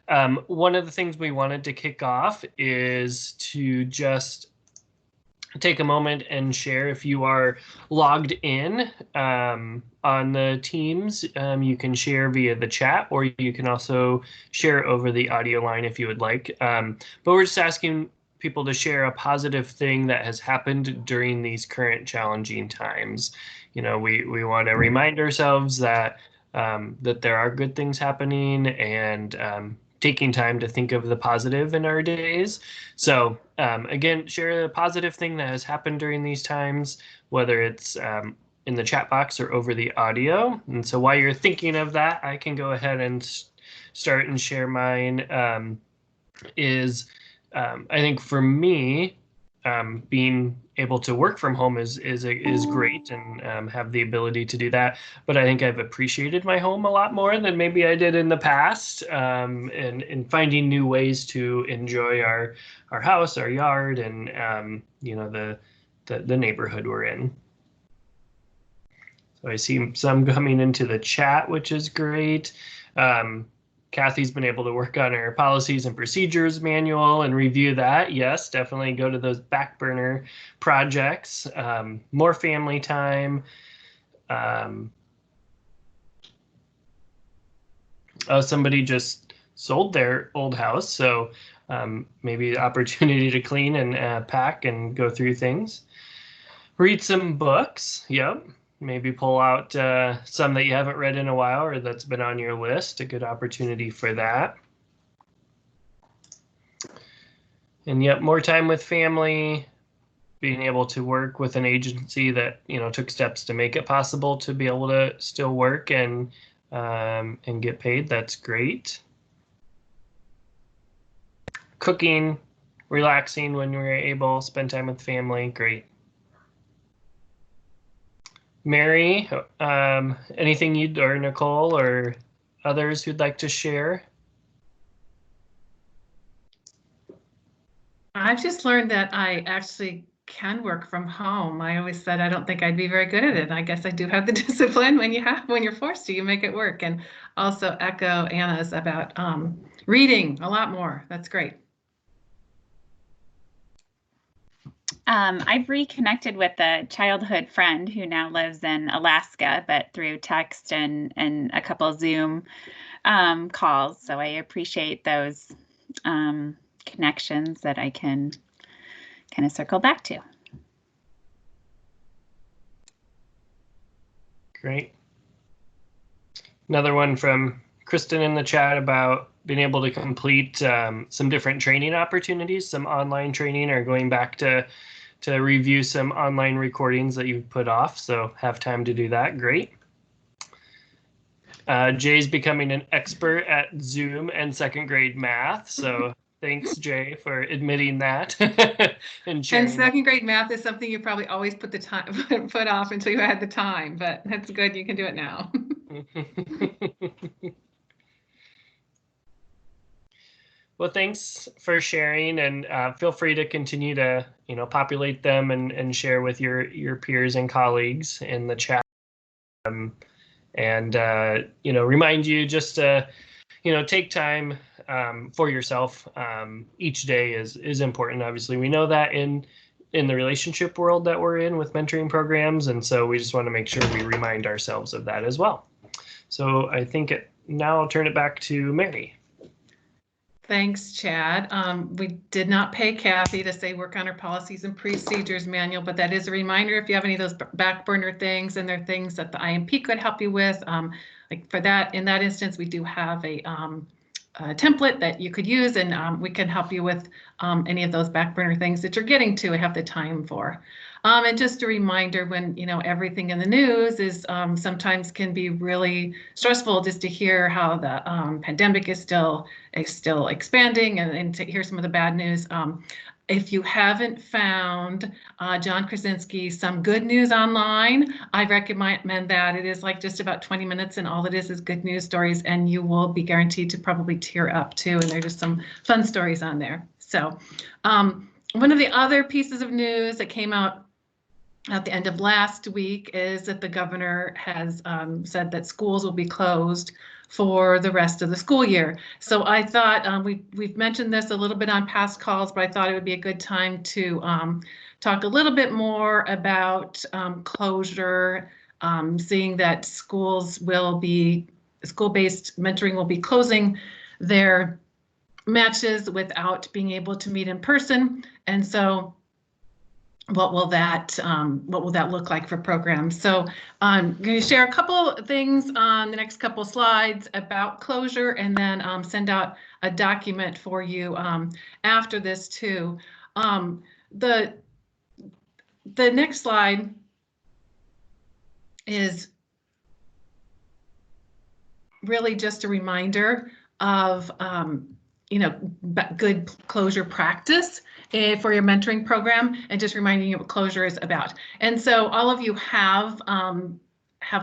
One of the things we wanted to kick off is to just take a moment and share. If you are logged in on the Teams, you can share via the chat, or you can also share over the audio line if you would like. But we're just asking people to share a positive thing that has happened during these current challenging times. You know, we want to remind ourselves that that there are good things happening, and taking time to think of the positive in our days. So again, share a positive thing that has happened during these times, whether it's in the chat box or over the audio. And so while you're thinking of that, I can go ahead and start and share mine. I think for me, being able to work from home is great, and have the ability to do that. But I think I've appreciated my home a lot more than maybe I did in the past, and finding new ways to enjoy our house, our yard, and you know, the neighborhood we're in. So I see some coming into the chat, which is great. Kathy's been able to work on her policies and procedures manual and review that. Yes, definitely go to those back burner projects. More family time. Somebody just sold their old house, so maybe the opportunity to clean and pack and go through things. Read some books. Yep. Maybe pull out some that you haven't read in a while or that's been on your list. A good opportunity for that. And yet, more time with family, being able to work with an agency that, you know, took steps to make it possible to be able to still work and get paid. That's great. Cooking, relaxing when we're able, spend time with family. Great. Mary, anything you'd, or Nicole, or others who'd like to share? I've just learned that I actually can work from home. I always said I don't think I'd be very good at it. I guess I do have the discipline. When you're forced to, you make it work. And also echo Anna's about reading a lot more. That's great. I've reconnected with a childhood friend who now lives in Alaska, but through text and a couple Zoom calls. So I appreciate those connections that I can kind of circle back to. Great. Another one from Kristen in the chat about being able to complete some different training opportunities, some online training, or going back to review some online recordings that you've put off. So have time to do that. Great. Jay's becoming an expert at Zoom and second grade math. So thanks, Jay, for admitting that. and second grade math is something you probably always put off until you had the time, but that's good. You can do it now. Well, thanks for sharing, and feel free to continue to, you know, populate them and share with your peers and colleagues in the chat. And you know, remind you just to, you know, take time for yourself. Each day is important. Obviously, we know that in the relationship world that we're in with mentoring programs, and so we just want to make sure we remind ourselves of that as well. So I think now I'll turn it back to Mary. Thanks, Chad. We did not pay Kathy to say work on her policies and procedures manual, but that is a reminder if you have any of those back burner things and there are things that the IMP could help you with. Like for that, in that instance, we do have a template that you could use, and we can help you with any of those back burner things that you're getting to have the time for. And just a reminder, when, you know, everything in the news is sometimes can be really stressful, just to hear how the pandemic is still expanding, and to hear some of the bad news. If you haven't found John Krasinski's Some Good News Online, I recommend that. It is like just about 20 minutes, and all it is good news stories, and you will be guaranteed to probably tear up too. And there's just some fun stories on there. So one of the other pieces of news that came out at the end of last week is that the governor has said that schools will be closed for the rest of the school year. So I thought we've mentioned this a little bit on past calls, but I thought it would be a good time to talk a little bit more about closure, seeing that school-based mentoring will be closing their matches without being able to meet in person. And so what will that look like for programs? So I'm going to share a couple things on the next couple slides about closure, and then send out a document for you after this too. The next slide is really just a reminder of good closure practice for your mentoring program, and just reminding you what closure is about. And so all of you have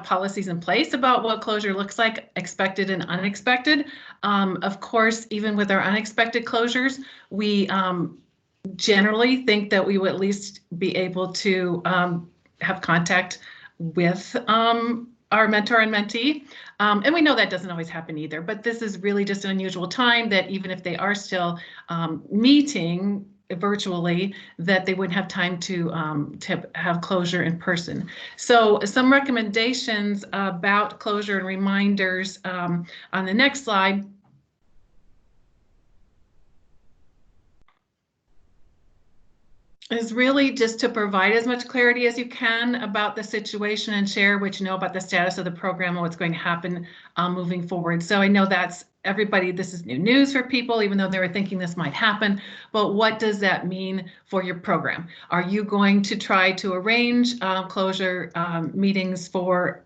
policies in place about what closure looks like, expected and unexpected. Of course, even with our unexpected closures, we generally think that we will at least be able to have contact with our mentor and mentee. And we know that doesn't always happen either, but this is really just an unusual time that even if they are still meeting virtually, that they wouldn't have time to have closure in person. So some recommendations about closure and reminders on the next slide. Is really just to provide as much clarity as you can about the situation and share what you know about the status of the program and what's going to happen moving forward. So I know that's everybody, this is new news for people, even though they were thinking this might happen, but what does that mean for your program? Are you going to try to arrange closure meetings for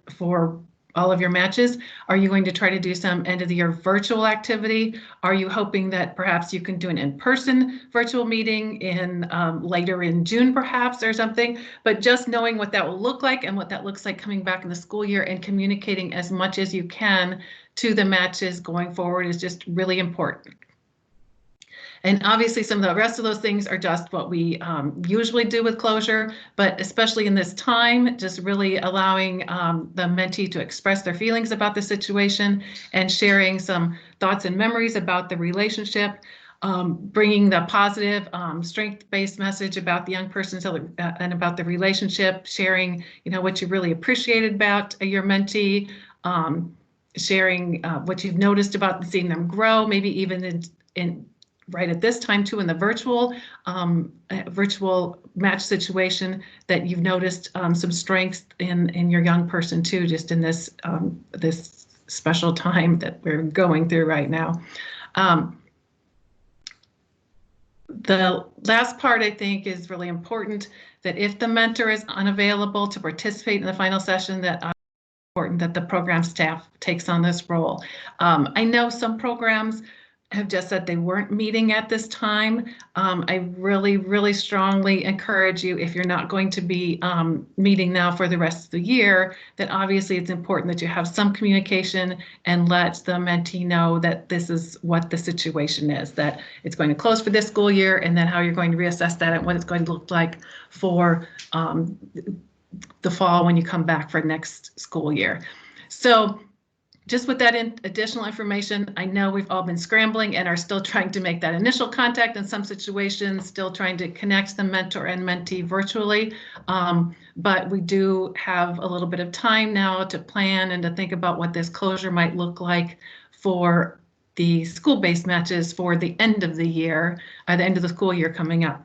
all of your matches? Are you going to try to do some end of the year virtual activity? Are you hoping that perhaps you can do an in-person virtual meeting in later in June perhaps or something? But just knowing what that will look like and what that looks like coming back in the school year and communicating as much as you can to the matches going forward is just really important. And obviously some of the rest of those things are just what we usually do with closure, but especially in this time, just really allowing the mentee to express their feelings about the situation and sharing some thoughts and memories about the relationship, bringing the positive strength-based message about the young person and about the relationship, sharing what you really appreciated about your mentee, sharing what you've noticed about seeing them grow, maybe even in right at this time too in the virtual match situation, that you've noticed some strengths in your young person too, just in this this special time that we're going through right now. The last part I think is really important, that if the mentor is unavailable to participate in the final session, that important that the program staff takes on this role. I know some programs have just said they weren't meeting at this time. I really strongly encourage you, if you're not going to be meeting now for the rest of the year, that obviously it's important that you have some communication and let the mentee know that this is what the situation is, that it's going to close for this school year, and then how you're going to reassess that and what it's going to look like for the fall when you come back for next school year. So just with that additional information, I know we've all been scrambling and are still trying to make that initial contact in some situations, still trying to connect the mentor and mentee virtually. But we do have a little bit of time now to plan and to think about what this closure might look like for the school-based matches for the end of the year, the end of the school year coming up.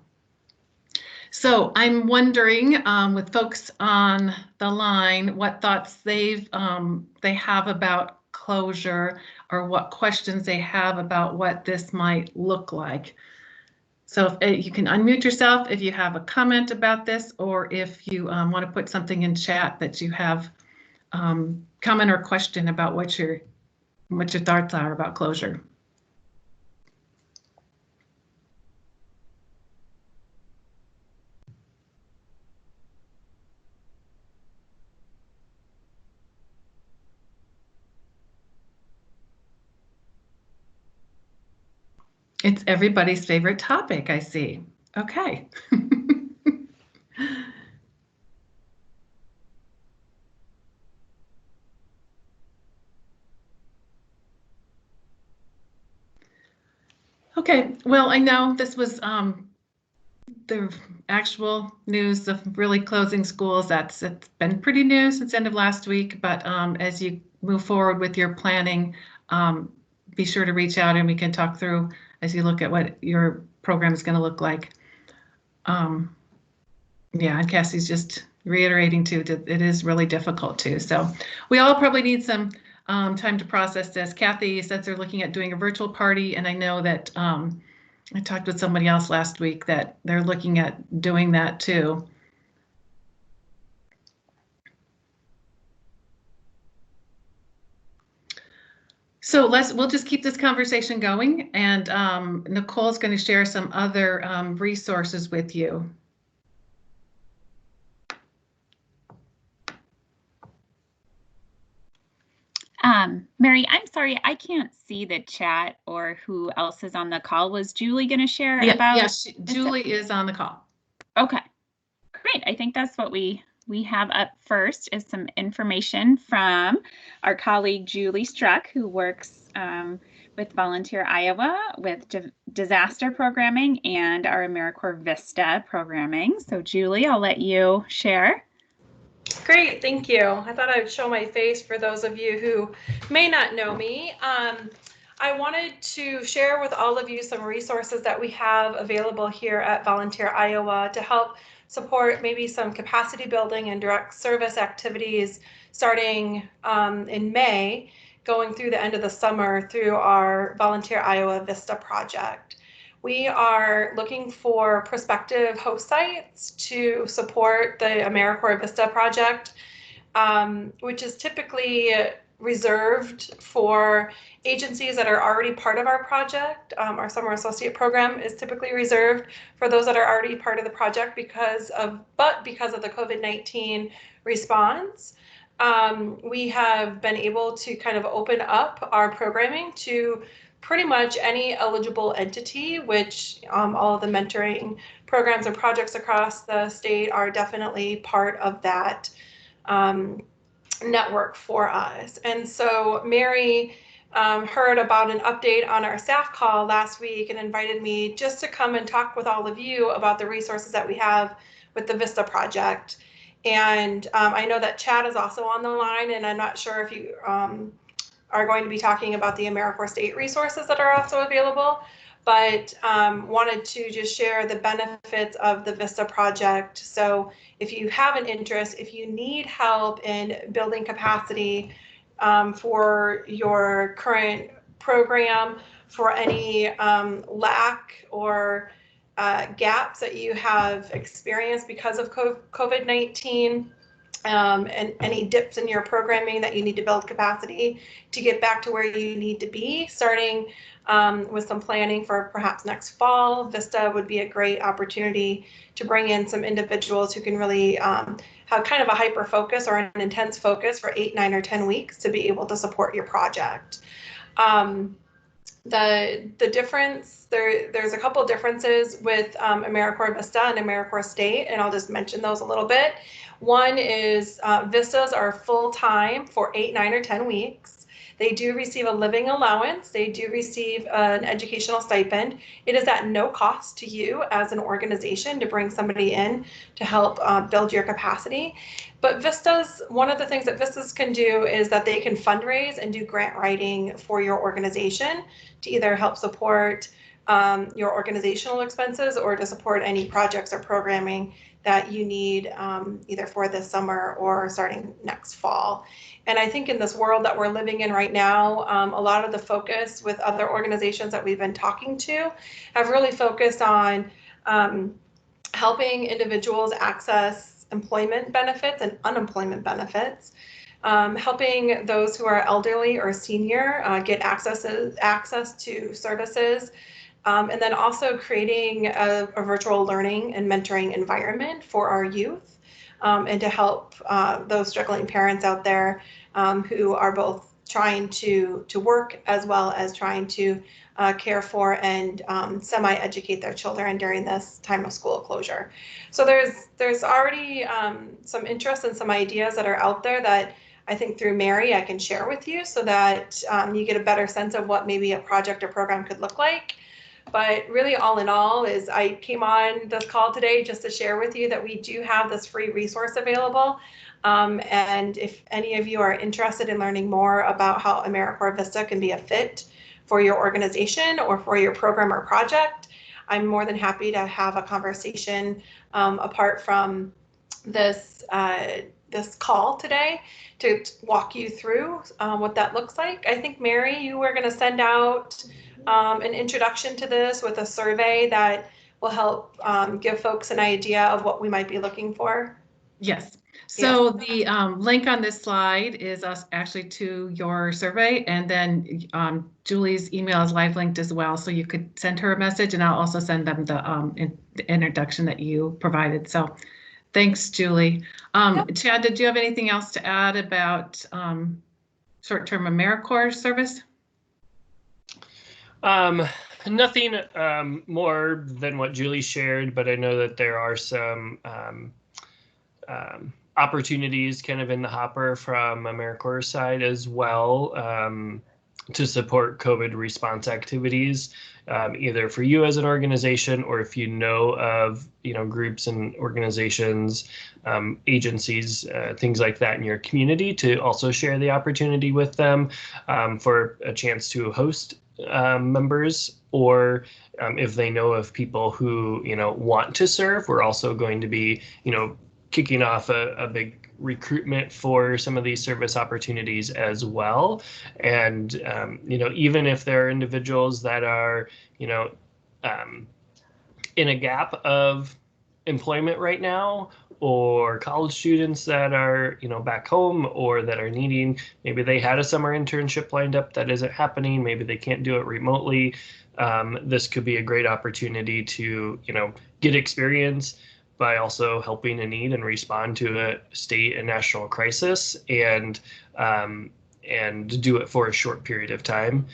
So I'm wondering, with folks on the line, what thoughts they have about closure, or what questions they have about what this might look like. So if you can unmute yourself if you have a comment about this, or if you want to put something in chat that you have comment or question about what your thoughts are about closure. It's everybody's favorite topic, I see. Okay. Okay, well, I know this was the actual news of really closing schools. It's been pretty new since the end of last week, but as you move forward with your planning, be sure to reach out and we can talk through as you look at what your program is going to look like. Yeah, and Cassie's just reiterating too that it is really difficult too. So we all probably need some time to process this. Kathy says they're looking at doing a virtual party, and I know that I talked with somebody else last week that they're looking at doing that too. So we'll just keep this conversation going, and Nicole's going to share some other resources with you. Mary, I'm sorry, I can't see the chat or who else is on the call. Was Julie going to share about? Yes, Julie is on the call. Okay, great. I think that's what we have up first is some information from our colleague Julie Struck, who works with Volunteer Iowa with disaster programming and our AmeriCorps Vista programming. So Julie, I'll let you share. Great, thank you. I thought I'd show my face for those of you who may not know me. I wanted to share with all of you some resources that we have available here at Volunteer Iowa to help support maybe some capacity building and direct service activities starting in May, going through the end of the summer through our Volunteer Iowa Vista project. We are looking for prospective host sites to support the AmeriCorps Vista project, which is typically reserved for agencies that are already part of our project. Our summer associate program is typically reserved for those that are already part of the project because of the COVID-19 response. We have been able to kind of open up our programming to pretty much any eligible entity, which all of the mentoring programs and projects across the state are definitely part of that network for us. And so Mary heard about an update on our staff call last week and invited me just to come and talk with all of you about the resources that we have with the Vista project. And I know that Chad is also on the line, and I'm not sure if you are going to be talking about the AmeriCorps state resources that are also available, but wanted to just share the benefits of the Vista project. So if you have an interest, if you need help in building capacity for your current program, for any lack or gaps that you have experienced because of COVID-19, and any dips in your programming that you need to build capacity to get back to where you need to be, starting with some planning for perhaps next fall. Vista would be a great opportunity to bring in some individuals who can really have kind of a hyper focus or an intense focus for 8, 9, or 10 weeks to be able to support your project. The difference, there's a couple differences with AmeriCorps Vista and AmeriCorps State, and I'll just mention those a little bit. One is Vistas are full-time for 8, 9, or 10 weeks. They do receive a living allowance. They do receive an educational stipend. It is at no cost to you as an organization to bring somebody in to help build your capacity. But Vistas, one of the things that Vistas can do is that they can fundraise and do grant writing for your organization to either help support your organizational expenses or to support any projects or programming that you need either for this summer or starting next fall. And I think in this world that we're living in right now, a lot of the focus with other organizations that we've been talking to have really focused on helping individuals access employment benefits and unemployment benefits, helping those who are elderly or senior get access to services, and then also creating a virtual learning and mentoring environment for our youth, and to help those struggling parents out there who are both trying to work as well as trying to care for and semi-educate their children during this time of school closure. So there's already some interest and some ideas that are out there that I think through Mary I can share with you so that you get a better sense of what maybe a project or program could look like. But really, all in all, is I came on this call today just to share with you that we do have this free resource available. And if any of you are interested in learning more about how AmeriCorps Vista can be a fit for your organization or for your program or project, I'm more than happy to have a conversation apart from this this call today to walk you through what that looks like. I think, Mary, you were going to send out an introduction to this with a survey that will help give folks an idea of what we might be looking for. Yes. So the link on this slide is us actually to your survey, and then Julie's email is live linked as well. So you could send her a message, and I'll also send them the introduction that you provided. So thanks, Julie. Yep. Chad, did you have anything else to add about short-term AmeriCorps service? Nothing more than what Julie shared, but I know that there are some opportunities kind of in the hopper from AmeriCorps side as well to support COVID response activities, either for you as an organization, or if you know of groups and organizations, agencies, things like that in your community, to also share the opportunity with them for a chance to host members, or if they know of people who want to serve. We're also going to be kicking off a big recruitment for some of these service opportunities as well. And even if there are individuals that are in a gap of employment right now, or college students that are back home, or that are needing, maybe they had a summer internship lined up that isn't happening, maybe they can't do it remotely, this could be a great opportunity to get experience by also helping a need and respond to a state and national crisis, and do it for a short period of time.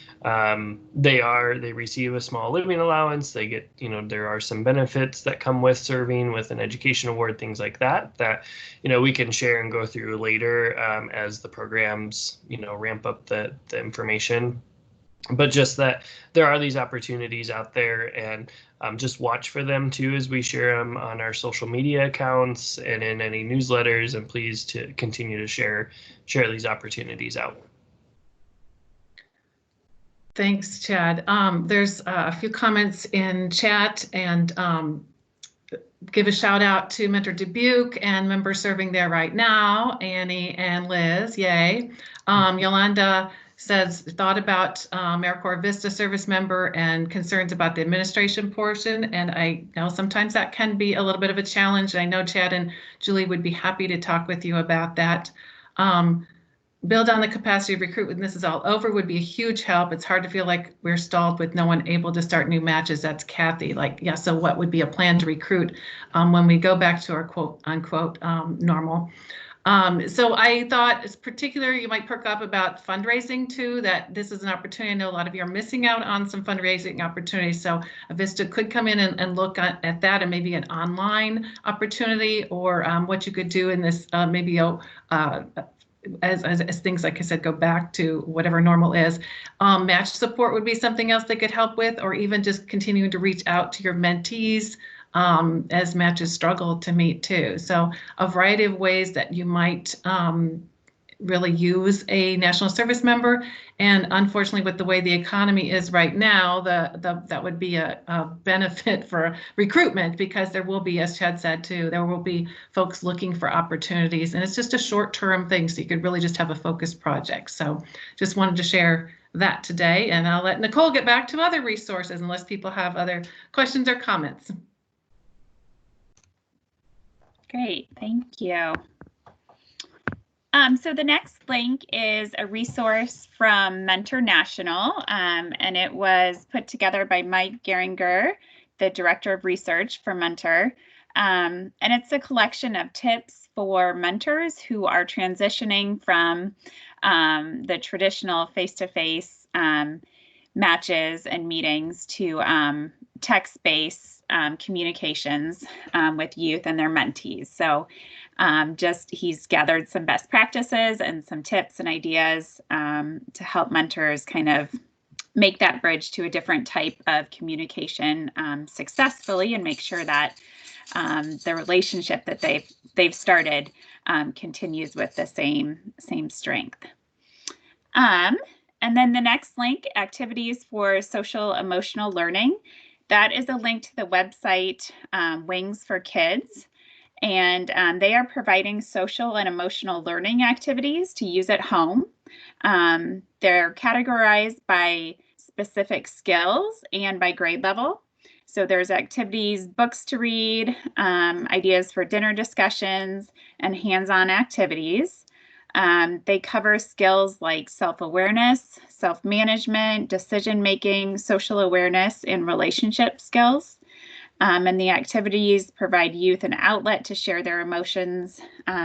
They receive a small living allowance. They get, there are some benefits that come with serving, with an education award, things like that we can share and go through later as the programs ramp up the information. But just that there are these opportunities out there, and just watch for them too as we share them on our social media accounts and in any newsletters, and please to continue to share these opportunities out. Thanks, Chad. There's a few comments in chat, and give a shout out to Mentor Dubuque and members serving there right now, Annie and Liz, yay. Yolanda says, thought about AmeriCorps Vista service member and concerns about the administration portion. And I know sometimes that can be a little bit of a challenge. I know Chad and Julie would be happy to talk with you about that. Build on the capacity of recruit when this is all over would be a huge help. It's hard to feel like we're stalled with no one able to start new matches. That's Kathy. Yeah, so what would be a plan to recruit when we go back to our quote unquote normal? So I thought it's particular, you might perk up about fundraising too, that this is an opportunity. I know a lot of you are missing out on some fundraising opportunities. So Vista could come in and look at that, and maybe an online opportunity, or what you could do in this maybe as things, like I said, go back to whatever normal is. Match support would be something else they could help with, or even just continuing to reach out to your mentees as matches struggle to meet too. So a variety of ways that you might really use a national service member. And unfortunately, with the way the economy is right now, that would be a benefit for recruitment, because there will be, as Chad said too, there will be folks looking for opportunities, and it's just a short-term thing, so you could really just have a focused project. So just wanted to share that today, and I'll let Nicole get back to other resources unless people have other questions or comments. Great, thank you. So the next link is a resource from Mentor National, and it was put together by Mike Geringer, the Director of Research for Mentor. And it's a collection of tips for mentors who are transitioning from the traditional face-to-face matches and meetings to text-based communications with youth and their mentees. So he's gathered some best practices and some tips and ideas to help mentors kind of make that bridge to a different type of communication successfully, and make sure that the relationship that they've started continues with the same strength. And then the next link, activities for social emotional learning. That is a link to the website Wings for Kids. And they are providing social and emotional learning activities to use at home. They're categorized by specific skills and by grade level. So there's activities, books to read, ideas for dinner discussions, and hands-on activities. They cover skills like self-awareness, self-management, decision-making, social awareness, and relationship skills. And the activities provide youth an outlet to share their emotions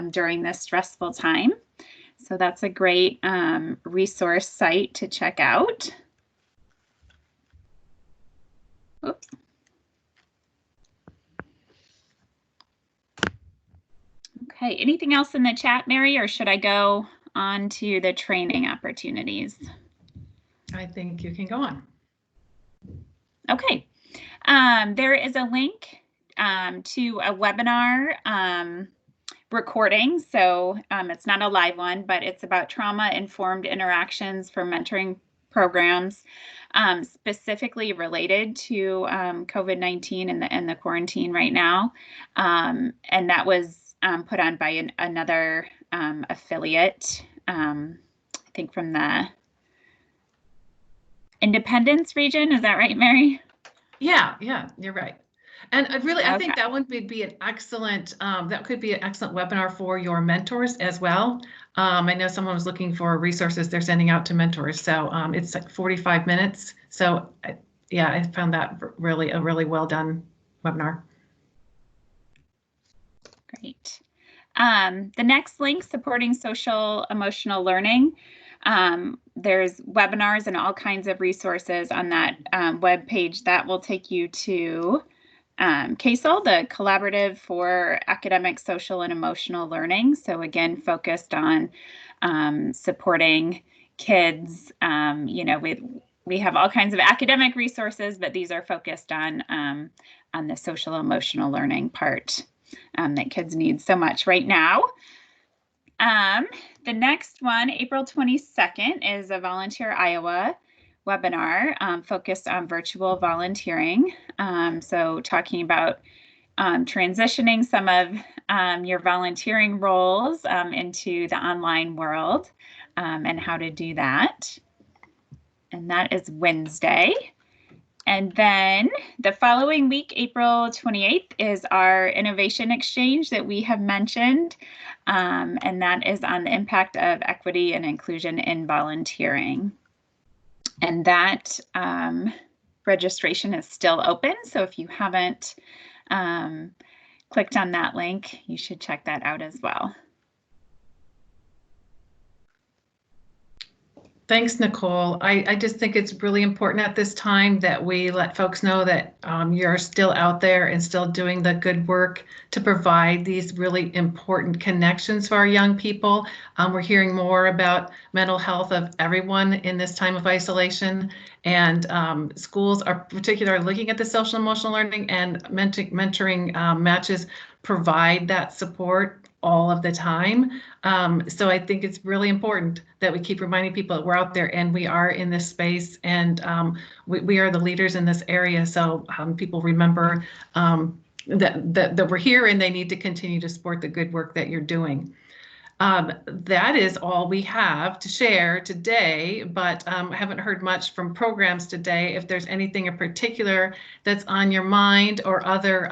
during this stressful time. So that's a great resource site to check out. Oops. Okay, anything else in the chat, Mary, or should I go on to the training opportunities? I think you can go on. Okay, there is a link to a webinar recording. So it's not a live one, but it's about trauma-informed interactions for mentoring programs specifically related to COVID-19 and the quarantine right now. And that was put on by another affiliate, I think from the Independence region. Is that right, Mary? Yeah, you're right. And really, I think Okay. that one would be an excellent, that could be an excellent webinar for your mentors as well. I know someone was looking for resources they're sending out to mentors. So it's like 45 minutes. So yeah, I found that really a really well done webinar. Great. The next link, supporting social emotional learning. There's webinars and all kinds of resources on that web page that will take you to CASEL, the Collaborative for Academic, Social, and Emotional Learning. So again, focused on supporting kids. You know, we have all kinds of academic resources, but these are focused on the social emotional learning part that kids need so much right now. The next one, April 22nd, is a Volunteer Iowa webinar focused on virtual volunteering. So talking about transitioning some of your volunteering roles into the online world and how to do that. And that is Wednesday. And then the following week, April 28th, is our innovation exchange that we have mentioned. And that is on the impact of equity and inclusion in volunteering. And that registration is still open. So if you haven't clicked on that link, you should check that out as well. Thanks, Nicole. I just think it's really important at this time that we let folks know that you're still out there and still doing the good work to provide these really important connections for our young people. We're hearing more about mental health of everyone in this time of isolation, and schools are particularly looking at the social emotional learning, and mentoring matches provide that support all of the time. So I think it's really important that we keep reminding people that we're out there and we are in this space, and we are the leaders in this area. So people remember that we're here and they need to continue to support the good work that you're doing. That is all we have to share today, but I haven't heard much from programs today. If there's anything in particular that's on your mind or other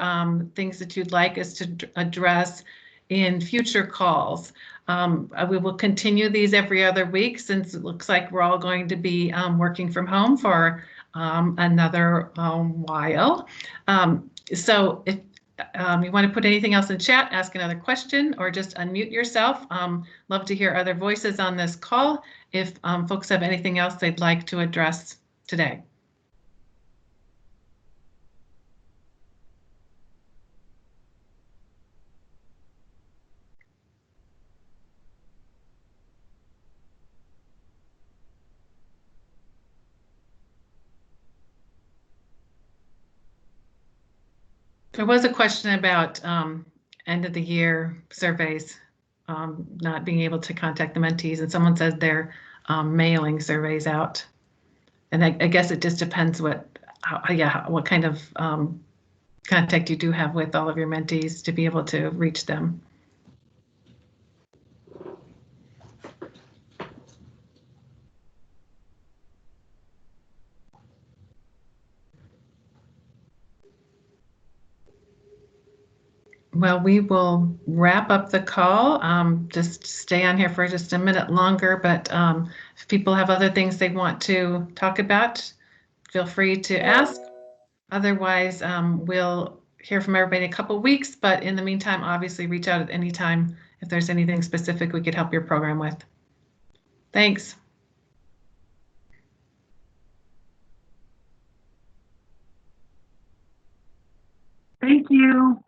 things that you'd like us to address in future calls. We will continue these every other week, since it looks like we're all going to be working from home for another while. So if you want to put anything else in chat, ask another question, or just unmute yourself. Love to hear other voices on this call if folks have anything else they'd like to address today. There was a question about end of the year surveys, not being able to contact the mentees, and someone said they're mailing surveys out. And I guess it just depends what kind of contact you do have with all of your mentees to be able to reach them. Well, we will wrap up the call. Just stay on here for just a minute longer, but if people have other things they want to talk about, feel free to ask. Otherwise, we'll hear from everybody in a couple weeks, but in the meantime, obviously reach out at any time if there's anything specific we could help your program with. Thanks. Thank you.